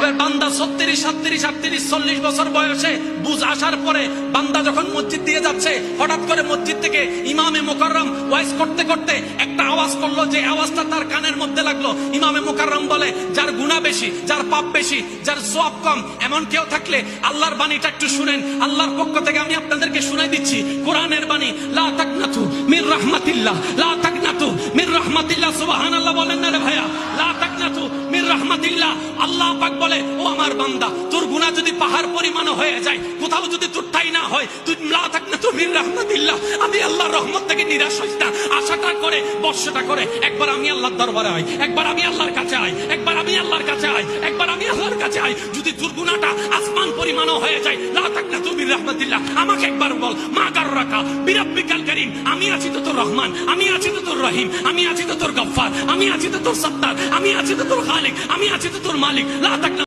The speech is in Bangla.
এবার বান্দা 36, 37, 38, 40 বছর বয়সে বুঝ আসার পরে বান্দা যখন মসজিদ দিয়ে যাচ্ছে, হঠাৎ করে মসজিদ থেকে ইমামে মুকাররম ওয়াইজ করতে করতে একটা আওয়াজ করলো, যে আওয়াজটা তার কানের মধ্যে লাগলো। ইমামে মুকাররম বলে, যার গুনাহ বেশি, যার পাপ বেশি, যার সওয়াব কম, এমন কেউ থাকলে আল্লাহর বাণীটা একটু শুনেন। আল্লাহর পক্ষ থেকে আমি আপনাদেরকে শুনাই দিচ্ছি কোরআনের বাণী, লা তাকনাতু মির রাহমাতিল্লাহ, লা তাকনাতু মির রাহমাতিল্লাহ। সুবহানাল্লাহ বলেন না রে ভাইয়া? লা তাকনাতু মির রাহমাতিল্লাহ। আল্লাহ পাক বলে, ও আমার বান্দা, তোর গুনাহ যদি পাহাড় পরিমাণ হয়ে যায়, কোথাও যদি তোর ঠাঁই না হয়, তুই লা তাকনাতু মির রাহমাতিল্লাহ, আমি আল্লাহর রহমত থেকে নিরাশ হইস না। আশাটা করে, বর্ষটা করে একবার আমি আল্লাহর দরবারে আই, একবার আমি আল্লাহর কাছে আই, একবার আমি আল্লাহর কাছে আই, একবার আমি আল্লাহর কাছে আই। যদি তোর গুনাহটা আসমান পরিমাণও হয়ে যায়, লা তাকনাতু মির রাহমাতিল্লাহ, আমাকে একবার বল, মা গাররাকা বিরাব্বিকাল কারীম, আমি আছি তো তোর রহমান, আমি আছি তো তোর রহিম, আমি আছি তো তোর গফফার, আমি আছি তো তোর সত্তার, আমি আছি তো তোর খালিক, আমি আছি তো তোর মালিক। লা তাকনাতু